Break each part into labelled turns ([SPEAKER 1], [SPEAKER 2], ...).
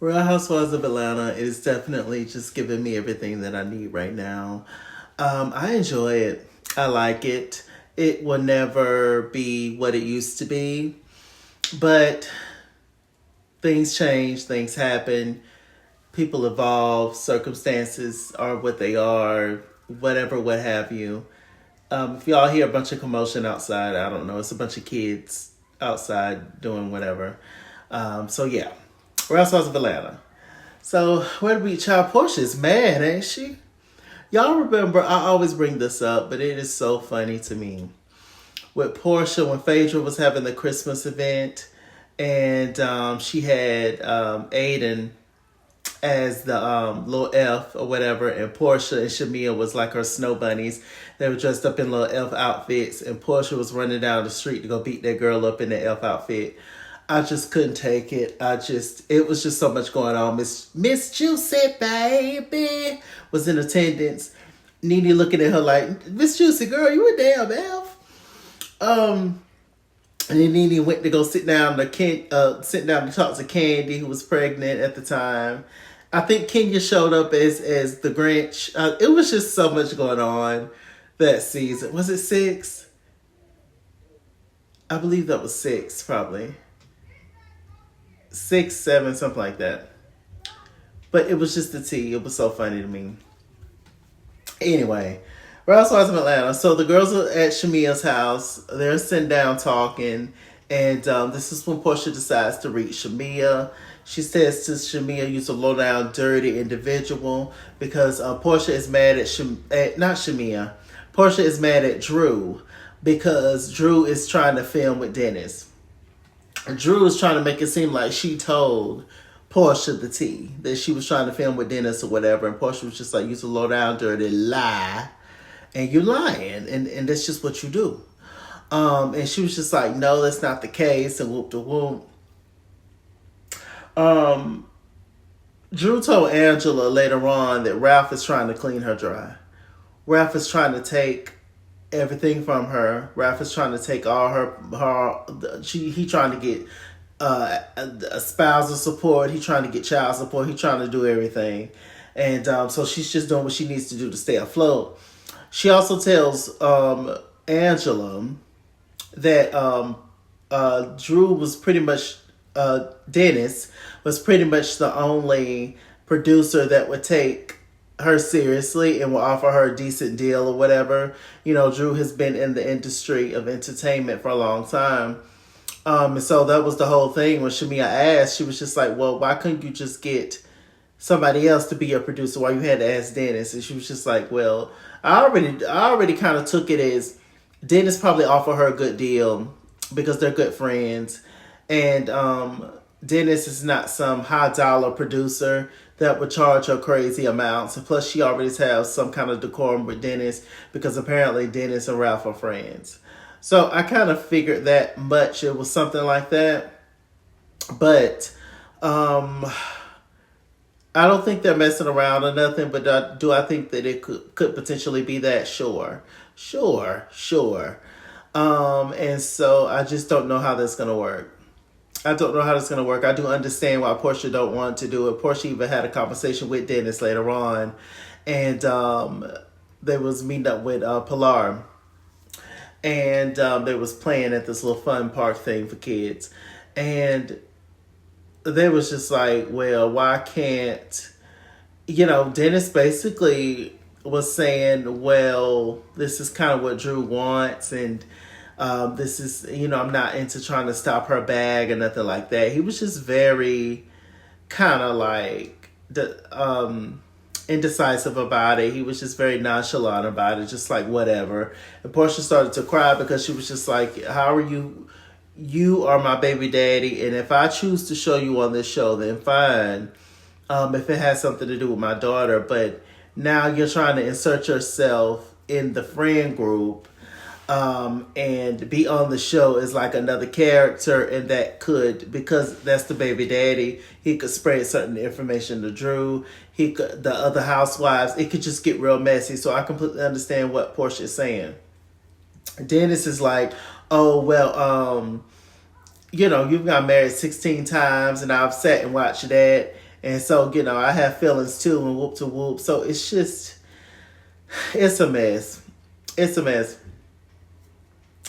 [SPEAKER 1] Real Housewives of Atlanta is definitely just giving me everything that I need right now. I enjoy it. I like it. It will never be what it used to be, but things change, things happen, people evolve, circumstances are what they are, whatever, what have you. If y'all hear a bunch of commotion outside, I don't know, it's a bunch of kids outside doing whatever. So yeah, Real Housewives of Atlanta. So where to be? Child Portia is mad, ain't she? Y'all remember, I always bring this up, but it is so funny to me. With Portia, when Phaedra was having the Christmas event, and she had Aiden as the little elf or whatever, and Portia and Shamia was like her snow bunnies. They were dressed up in little elf outfits, and Portia was running down the street to go beat that girl up in the elf outfit. I just couldn't take it. It was just so much going on. Miss Juicy Baby was in attendance. Nene looking at her like, Miss Juicy girl, you a damn elf. And then Nene went to go sit down to talk to Candy, who was pregnant at the time. I think Kenya showed up as the Grinch. It was just so much going on that season. Was it 6? I believe that was 6, probably 6, 7, something like that. But it was just the tea. It was so funny to me. Anyway, Real Housewives of Atlanta. So the girls are at Shamia's house. They're sitting down talking. And this is when Portia decides to reach Shamia. She says to Shamia, "You're a low down, dirty individual." Because Portia is mad at not Shamia. Portia is mad at Drew because Drew is trying to film with Dennis. Drew is trying to make it seem like she told Portia the tea, that she was trying to film with Dennis or whatever. And Portia was just like, "You're a low down, dirty lie. And you're lying. And that's just what you do." And she was just like, "No, that's not the case." And whoop de whoop. Drew told Angela later on that Ralph is trying to clean her dry. Ralph is trying to take everything from her. Ralph is trying to take all he trying to get a spousal support. He trying to get child support. He trying to do everything. And so she's just doing what she needs to do to stay afloat. She also tells Angela that Drew was pretty much, Dennis was pretty much the only producer that would take her seriously and will offer her a decent deal or whatever. You know, Drew has been in the industry of entertainment for a long time. And so that was the whole thing. When Shamia asked, she was just like, "Well, why couldn't you just get somebody else to be your producer? Why you had to ask Dennis?" And she was just like, "Well, I already kind of took it as Dennis probably offered her a good deal because they're good friends. And Dennis is not some high dollar producer that would charge her crazy amounts. And plus, she already has some kind of decorum with Dennis because apparently Dennis and Ralph are friends. So I kind of figured that much. It was something like that. But I don't think they're messing around or nothing. But do I think that it could potentially be that? Sure. And so I just don't know how that's going to work. I don't know how that's going to work. I do understand why Portia don't want to do it. Portia even had a conversation with Dennis later on. And they was meeting up with Pilar. And they was playing at this little fun park thing for kids. And they was just like, well, why can't... Dennis basically was saying, well, this is kind of what Drew wants. And this is, I'm not into trying to stop her bag or nothing like that. He was just very kind of like indecisive about it. He was just very nonchalant about it, just like whatever. And Portia started to cry because she was just like, how are you? You are my baby daddy. And if I choose to show you on this show, then fine. If it has something to do with my daughter. But now you're trying to insert yourself in the friend group and be on the show as like another character, and that could, because that's the baby daddy, he could spread certain information to Drew, the other housewives, it could just get real messy. So I completely understand what Portia is saying. Dennis is like, oh well, you've got married 16 times and I've sat and watched that, And so, I have feelings too, and whoop to whoop. So it's a mess. It's a mess.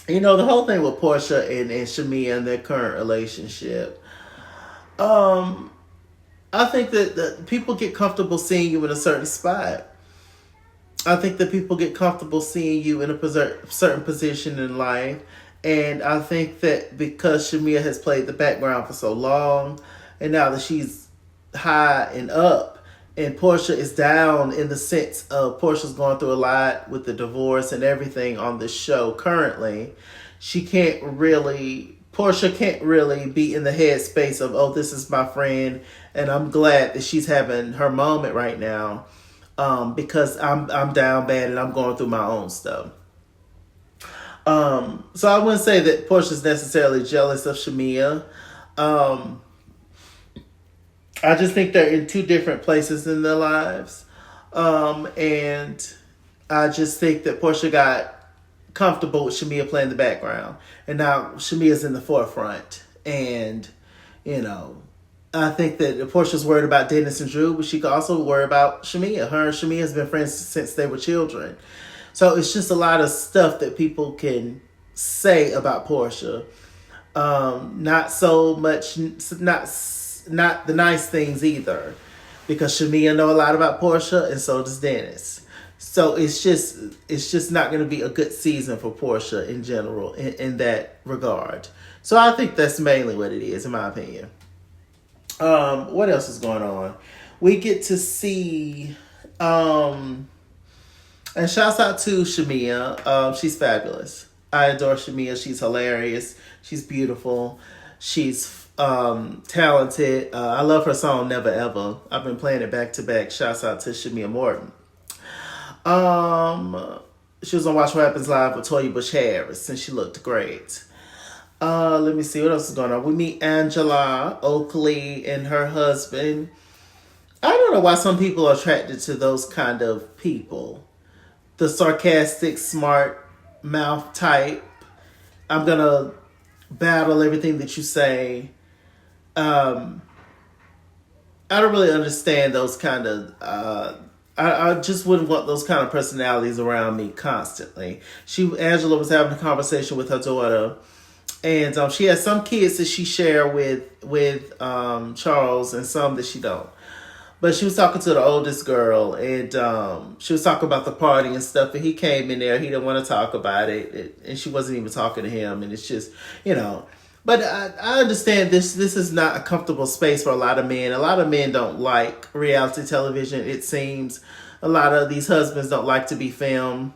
[SPEAKER 1] The whole thing with Portia and Shamia and their current relationship. Um, I think that people get comfortable seeing you in a certain spot. I think that people get comfortable seeing you in a certain position in life. And I think that because Shamia has played the background for so long, and now that she's high and up, and Portia is down in the sense of Portia's going through a lot with the divorce and everything on the show currently, Portia can't really be in the headspace of, oh, this is my friend, and I'm glad that she's having her moment right now, because I'm down bad and I'm going through my own stuff. So I wouldn't say that Portia's necessarily jealous of Shamia. I just think they're in two different places in their lives. And I just think that Portia got comfortable with Shamia playing the background. And now Shamia's in the forefront. And, I think that Portia's worried about Dennis and Drew, but she could also worry about Shamia. Her and Shamia has been friends since they were children. So it's just a lot of stuff that people can say about Portia. Not so much, not the nice things either, because Shamia know a lot about Portia, and so does Dennis. So it's just not going to be a good season for Portia in general in that regard. So I think that's mainly what it is, in my opinion. What else is going on? We get to see, and shouts out to Shamia. She's fabulous. I adore Shamia. She's hilarious. She's beautiful. She's talented. I love her song Never Ever. I've been playing it back to back. Shouts out to Shamia Morton. She was on Watch What Happens Live with Toya Bush Harris, and she looked great. Let me see what else is going on. We meet Angela Oakley and her husband. I don't know why some people are attracted to those kind of people. The sarcastic, smart mouth type. I'm gonna battle everything that you say. I don't really understand those kind of. I just wouldn't want those kind of personalities around me constantly. Angela was having a conversation with her daughter, and she has some kids that she share with Charles, and some that she don't. But she was talking to the oldest girl, and she was talking about the party and stuff, and he came in there. He didn't want to talk about it, and she wasn't even talking to him, and it's just, But I understand this is not a comfortable space for a lot of men. A lot of men don't like reality television, it seems. A lot of these husbands don't like to be filmed.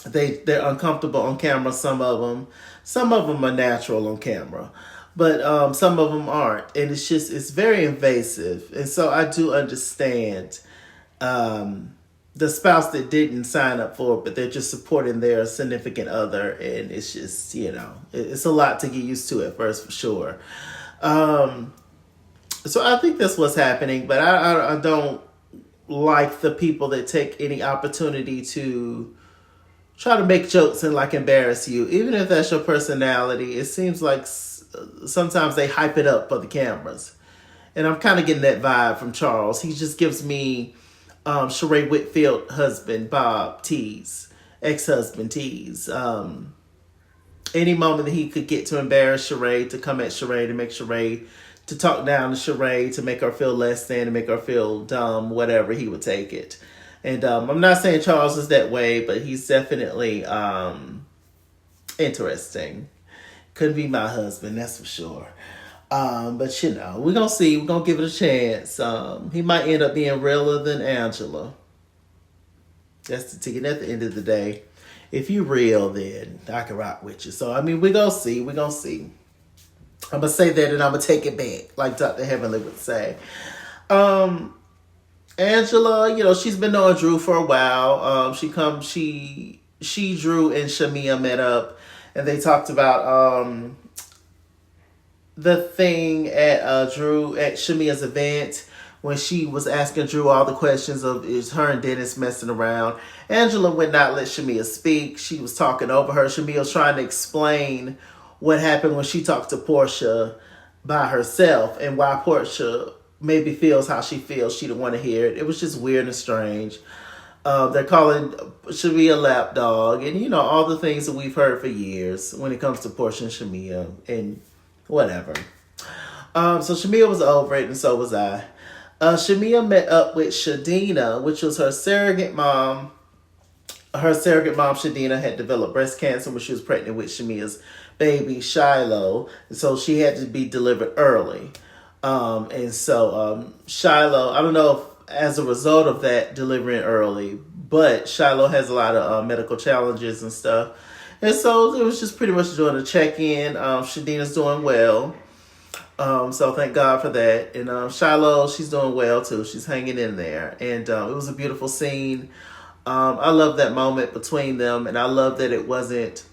[SPEAKER 1] They're uncomfortable on camera, some of them. Some of them are natural on camera. But some of them aren't. And it's very invasive. And so I do understand the spouse that didn't sign up for it, but they're just supporting their significant other. And it's just, it's a lot to get used to at first, for sure. So I think that's what's happening. But I don't like the people that take any opportunity to try to make jokes and embarrass you. Even if that's your personality, it seems like sometimes they hype it up for the cameras. And I'm kind of getting that vibe from Charles. He just gives me Sheree Whitfield husband, Bob Tease, ex-husband Tease. Any moment that he could get to embarrass Sheree, to come at Sheree, to make Sheree, to talk down to Sheree, to make her feel less than, to make her feel dumb, whatever, he would take it. And I'm not saying Charles is that way, but he's definitely interesting. Couldn't be my husband, that's for sure. But we're going to see. We're going to give it a chance. He might end up being realer than Angela. That's the ticket at the end of the day. If you real, then I can rock with you. So, we're going to see. We're going to see. I'm going to say that and I'm going to take it back, like Dr. Heavenly would say. Angela, she's been knowing Drew for a while. She, Drew, and Shamia met up, and they talked about the thing at Shamia's event, when she was asking Drew all the questions of, is her and Dennis messing around? Angela would not let Shamia speak. She was talking over her. Shamia was trying to explain what happened when she talked to Portia by herself, and why Portia maybe feels how she feels. She didn't want to hear it. It was just weird and strange. They're calling Shamia a lap dog, and all the things that we've heard for years when it comes to Portia and Shamia and whatever. So Shamia was over it, and so was I. Shamia met up with Shadina, which was her surrogate mom. Her surrogate mom, Shadina, had developed breast cancer when she was pregnant with Shamia's baby, Shiloh. And so she had to be delivered early. And so Shiloh, I don't know if as a result of that delivering early, but Shiloh has a lot of medical challenges and stuff. And so it was just pretty much doing a check-in. Shadina's doing well. So thank God for that. And Shiloh, she's doing well too. She's hanging in there. And it was a beautiful scene. I love that moment between them. And I love that it wasn't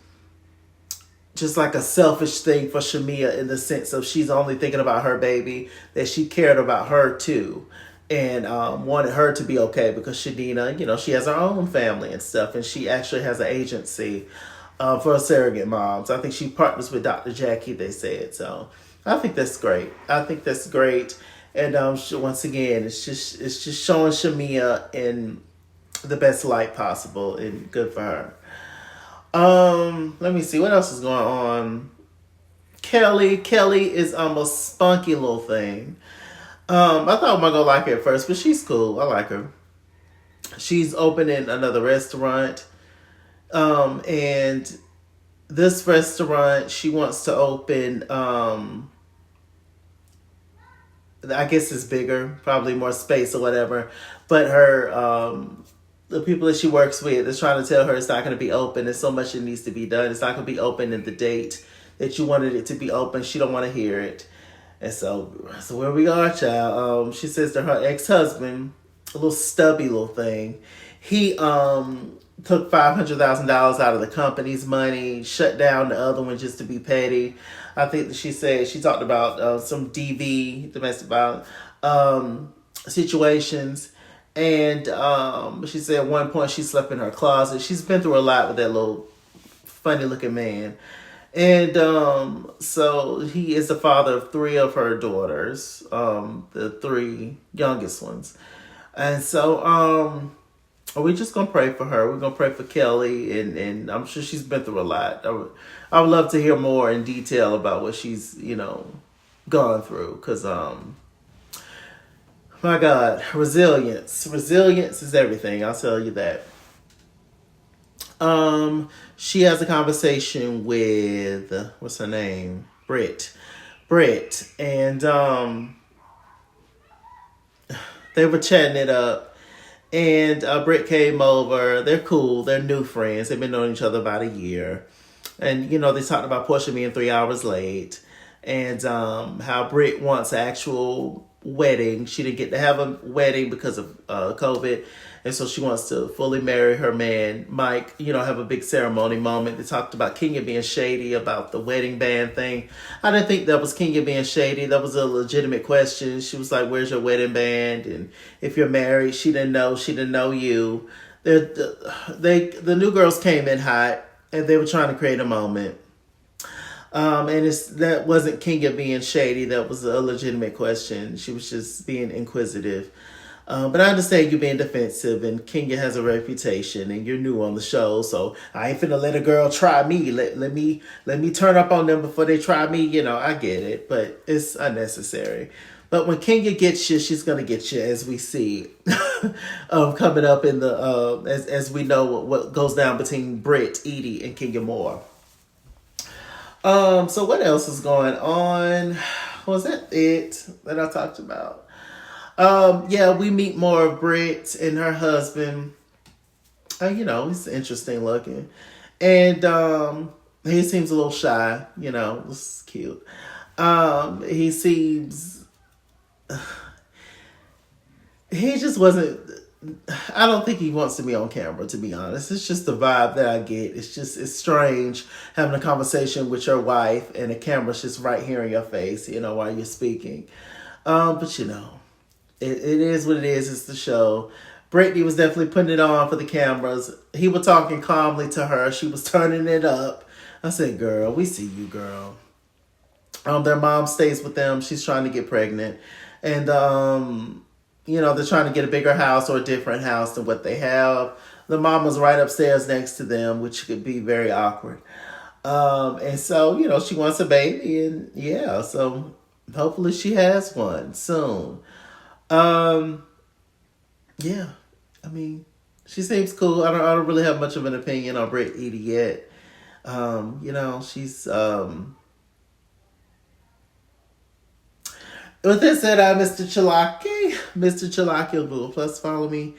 [SPEAKER 1] just like a selfish thing for Shamia in the sense of she's only thinking about her baby, that she cared about her too. And wanted her to be okay because Shadina, she has her own family and stuff. And she actually has an agency for surrogate moms. I think she partners with Dr. Jackie, they said. So I think that's great. And once again, it's just showing Shamia in the best light possible, and good for her. Let me see what else is going on. Kelly is almost spunky little thing. I thought I was gonna like her at first, but she's cool. I like her. She's opening another restaurant. And this restaurant she wants to open, I guess it's bigger, probably more space or whatever. But her, the people that she works with is trying to tell her it's not going to be open. There's so much that needs to be done. It's not going to be open in the date that you wanted it to be open. She don't want to hear it. And so where we are, child. She says to her ex-husband, a little stubby little thing. He took $500,000 out of the company's money, shut down the other one just to be petty. I think that she talked about some DV, domestic violence situations. And she said at one point she slept in her closet. She's been through a lot with that little funny looking man. And so he is the father of 3 of her daughters, the 3 youngest ones. And so we're just going to pray for her. We're going to pray for Kelly. And I'm sure she's been through a lot. I would love to hear more in detail about what she's, gone through. Because, my God, resilience. Resilience is everything. I'll tell you that. She has a conversation with, what's her name? Britt. And they were chatting it up. And Britt came over. They're cool. They're new friends. They've been knowing each other about a year. And, they talked about Portia being 3 hours late. And how Britt wants an actual wedding. She didn't get to have a wedding because of COVID. And so she wants to fully marry her man, Mike, have a big ceremony moment. They talked about Kenya being shady about the wedding band thing. I didn't think that was Kenya being shady. That was a legitimate question. She was like, where's your wedding band? And if you're married, she didn't know you. The new girls came in hot and they were trying to create a moment. And that wasn't Kenya being shady. That was a legitimate question. She was just being inquisitive. But I understand you being defensive, and Kenya has a reputation, and you're new on the show, so I ain't finna let a girl try me. Let me turn up on them before they try me. I get it, but it's unnecessary. But when Kenya gets you, she's gonna get you, as we see, coming up in the as we know what goes down between Britt, Edie, and Kenya Moore. So what else is going on? Was that it that I talked about? Yeah, we meet more of Britt and her husband. He's interesting looking. And he seems a little shy, it's cute. He seems, he just wasn't, I don't think he wants to be on camera, to be honest. It's just the vibe that I get. It's strange having a conversation with your wife and the camera's just right here in your face, while you're speaking. But It is what it is. It's the show. Brittany was definitely putting it on for the cameras. He was talking calmly to her. She was turning it up. I said, girl, we see you, girl. Their mom stays with them. She's trying to get pregnant. And they're trying to get a bigger house or a different house than what they have. The mama's right upstairs next to them, which could be very awkward. And so, she wants a baby, and yeah, so hopefully she has one soon. Yeah, I mean, she seems cool. I don't really have much of an opinion on Britt Edie yet. She's With that said, I'm MrChalaki. MrChalaki on Google Plus. Follow me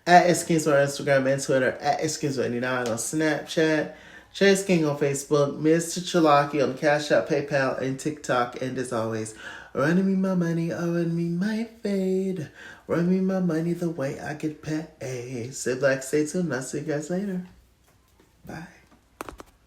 [SPEAKER 1] at S16 on Instagram and Twitter, at S1689 on Snapchat, Chase King on Facebook, MrChalaki on Cash App, PayPal, and TikTok. And as always, run me my money or run me my fade. Run me my money the way I get paid. Stay black, stay tuned. I'll see you guys later. Bye.